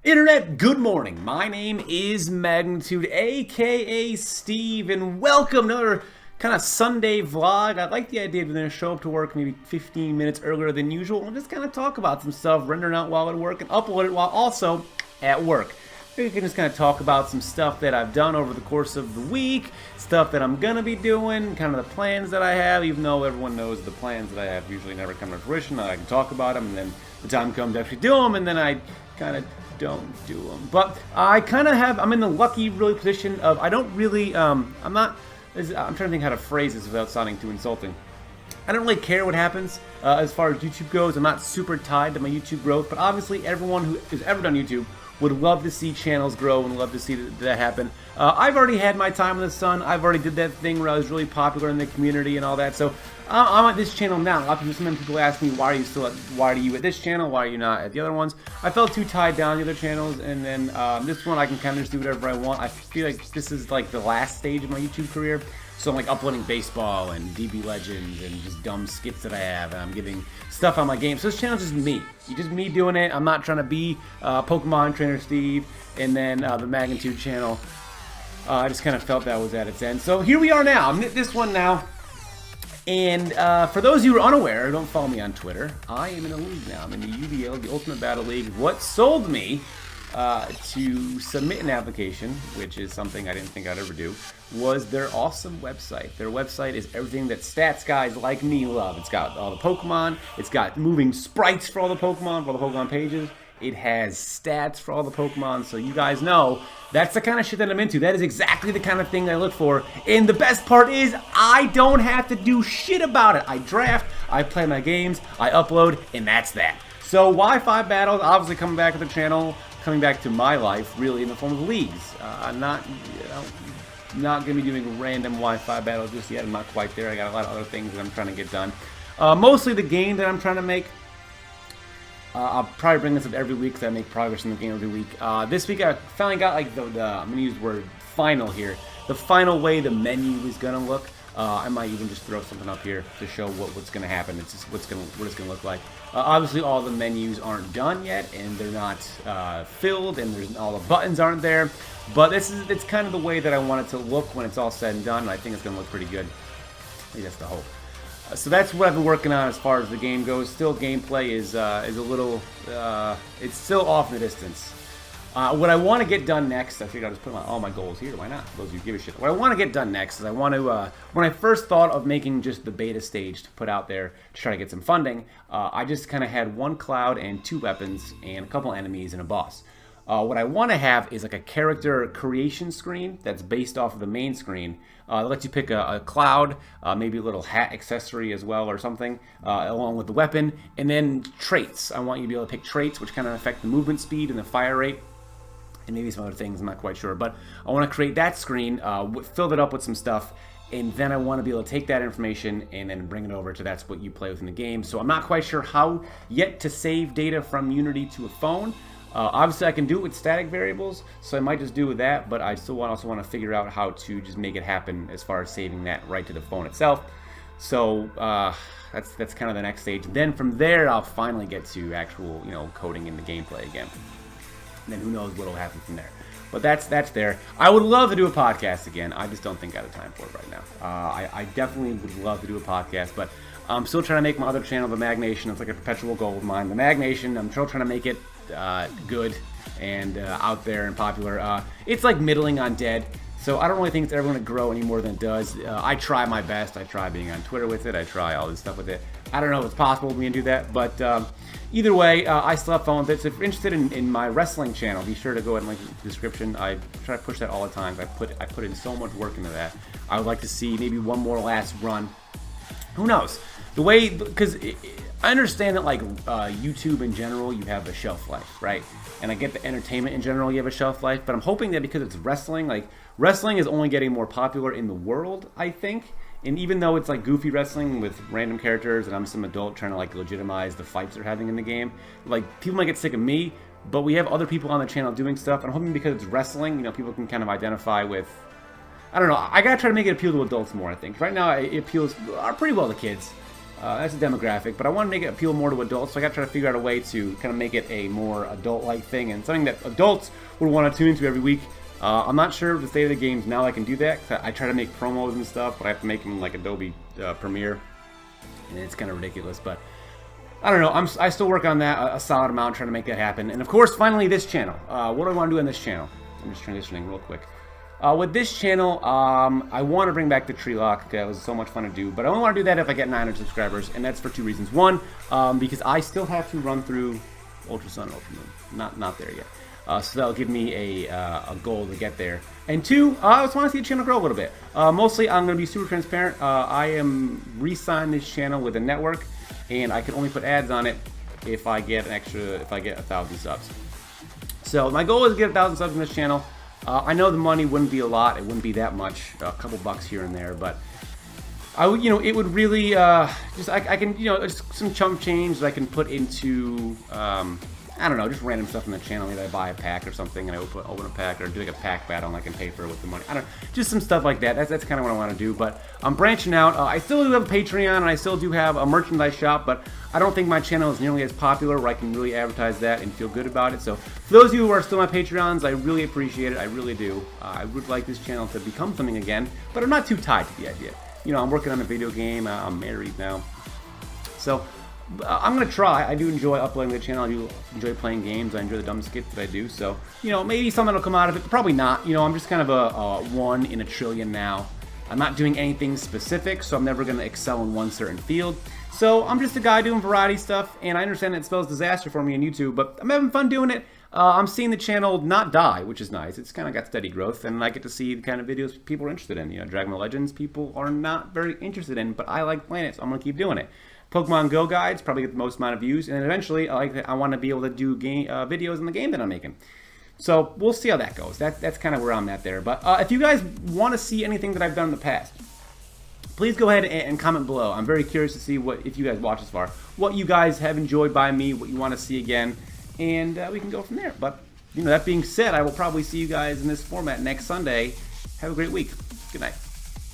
Internet, good morning. My name is Magnitude, aka Steve, and welcome to another kind of Sunday vlog. I like the idea of going to show up to work maybe 15 minutes earlier than usual and just kind of talk about some stuff, rendering out while at work and upload it while also at work. We can just kind of talk about some stuff that I've done over the course of the week, stuff that I'm going to be doing, kind of the plans that I have, even though everyone knows the plans that I have usually never come to fruition. I can talk about them, and then the time comes to actually do them, and then I kind of don't do them. But I kind of I'm in the lucky really position of, I don't really, I'm trying to think how to phrase this without sounding too insulting. I don't really care what happens as far as YouTube goes. I'm not super tied to my YouTube growth, but obviously everyone who has ever done YouTube would love to see channels grow and love to see that happen. I've already had my time in the sun. I've already did that thing where I was really popular in the community and all that. So I'm at this channel now. Sometimes people ask me, why are you at this channel? Why are you not at the other ones? I felt too tied down to the other channels, and then this one I can kind of just do whatever I want. I feel like this is like the last stage of my YouTube career. So I'm like uploading baseball and DB Legends and just dumb skits that I have, and I'm giving stuff on my game. So this channel's just me. It's just me doing it. I'm not trying to be Pokemon Trainer Steve and then the Magnitude channel. I just kind of felt that was at its end. So here we are now. I'm at this one now. And for those of you who are unaware, don't follow me on Twitter, I am in a league now. I'm in the UBL, the Ultimate Battle League. What sold me to submit an application, which is something I didn't think I'd ever do, was their awesome website. Their website is everything that stats guys like me love. It's got all the Pokemon, it's got moving sprites for all the Pokemon pages, it has stats for all the Pokemon, so you guys know that's the kind of shit that I'm into. That is exactly the kind of thing I look for, and the best part is I don't have to do shit about it. I draft, I play my games, I upload, and that's that. So Wi-Fi battles, obviously coming back to the channel, coming back to my life, really in the form of leagues. I'm not going to be doing random Wi-Fi battles just yet. I'm not quite there. I got a lot of other things that I'm trying to get done. Mostly the game that I'm trying to make. I'll probably bring this up every week because I make progress in the game every week. This week I finally got like the I'm going to use the word final here. The final way the menu is going to look. I might even just throw something up here to show what's going to happen. It's just what it's going to look like. Obviously, all the menus aren't done yet, and they're not filled, and all the buttons aren't there. But it's kind of the way that I want it to look when it's all said and done, and I think it's going to look pretty good. At least that's the hope. So that's what I've been working on as far as the game goes. Still, gameplay is a little, it's still off in the distance. What I want to get done next, I figured I'll just put all my goals here. Why not? For those of you who give a shit. What I want to get done next is I want to, when I first thought of making just the beta stage to put out there to try to get some funding, I just kind of had one cloud and 2 weapons and a couple enemies and a boss. What I want to have is like a character creation screen that's based off of the main screen. That lets you pick a cloud, maybe a little hat accessory as well or something, along with the weapon, and then traits. I want you to be able to pick traits which kind of affect the movement speed and the fire rate. And maybe some other things, I'm not quite sure. But I want to create that screen, fill it up with some stuff, and then I want to be able to take that information and then bring it over to that's what you play with in the game. So I'm not quite sure how yet to save data from Unity to a phone. Obviously, I can do it with static variables, so I might just do with that, but I still also want to figure out how to just make it happen as far as saving that right to the phone itself. So that's kind of the next stage. Then from there, I'll finally get to actual, coding in the gameplay again. And then who knows what will happen from there. But that's there. I would love to do a podcast again. I just don't think I have time for it right now. I definitely would love to do a podcast, but I'm still trying to make my other channel, The Magnation. It's like a perpetual goal of mine. The Magnation, I'm still trying to make it good and out there and popular. It's like middling on dead. So I don't really think it's ever going to grow any more than it does. I try my best. I try being on Twitter with it. I try all this stuff with it. I don't know if it's possible for me to do that, but either way, I still have fun with it. So if you're interested in my wrestling channel, be sure to go ahead and link it in the description. I try to push that all the time. I put in so much work into that. I would like to see maybe one more last run. Who knows? Because I understand that like YouTube in general, you have a shelf life, right? And I get the entertainment in general, you have a shelf life, but I'm hoping that because it's wrestling, like wrestling is only getting more popular in the world, I think. And even though it's like goofy wrestling with random characters and I'm some adult trying to like legitimize the fights they're having in the game, like people might get sick of me, but we have other people on the channel doing stuff, and I'm hoping because it's wrestling, people can kind of identify with, I don't know, I gotta try to make it appeal to adults more, I think. Right now it appeals pretty well to kids. That's a demographic, but I want to make it appeal more to adults, so I got to try to figure out a way to kind of make it a more adult-like thing and something that adults would want to tune into every week. I'm not sure of the state of the games now I can do that, 'cause I try to make promos and stuff, but I have to make them like Adobe Premiere, and it's kind of ridiculous, but I don't know. I still work on that a solid amount, trying to make that happen. And of course, finally, this channel. What do I want to do on this channel? I'm just transitioning real quick. With this channel, I want to bring back the Tree-Locke. That was so much fun to do, but I only want to do that if I get 900 subscribers, and that's for 2 reasons. One, because I still have to run through Ultra Sun, Ultra Moon. Not there yet. So that'll give me a goal to get there. And 2, I just want to see the channel grow a little bit. Mostly, I'm going to be super transparent. I am re-signing this channel with a network, and I can only put ads on it if I get 1,000 subs. So my goal is to get 1,000 subs on this channel. I know the money wouldn't be a lot; it wouldn't be that much, a couple bucks here and there, but it would really I can just some chump change that I can put into I don't know, just random stuff on the channel. Maybe I buy a pack or something, and I open a pack, or do like a pack battle, and I can pay for it with the money. I don't know, just some stuff like that. That's kind of what I want to do. But I'm branching out. I still do have a Patreon, and I still do have a merchandise shop, but I don't think my channel is nearly as popular where I can really advertise that and feel good about it. So for those of you who are still my Patreons, I really appreciate it. I really do. I would like this channel to become something again, but I'm not too tied to the idea. I'm working on a video game. I'm married now, so I'm going to try. I do enjoy uploading the channel. I do enjoy playing games. I enjoy the dumb skits that I do. So, maybe something will come out of it. But probably not. I'm just kind of a 1 in a trillion now. I'm not doing anything specific, so I'm never going to excel in one certain field. So I'm just a guy doing variety stuff, and I understand it spells disaster for me on YouTube, but I'm having fun doing it. I'm seeing the channel not die, which is nice. It's kind of got steady growth, and I get to see the kind of videos people are interested in. Dragon Ball Legends, people are not very interested in, but I like playing it, so I'm going to keep doing it. Pokemon Go guides probably get the most amount of views, and then eventually I want to be able to do videos in the game that I'm making. So we'll see how that goes. That's kind of where I'm at there. But if you guys want to see anything that I've done in the past, please go ahead and comment below. I'm very curious to see if you guys watch this far, what you guys have enjoyed by me, what you want to see again, and we can go from there. But that being said, I will probably see you guys in this format next Sunday. Have a great week. Good night.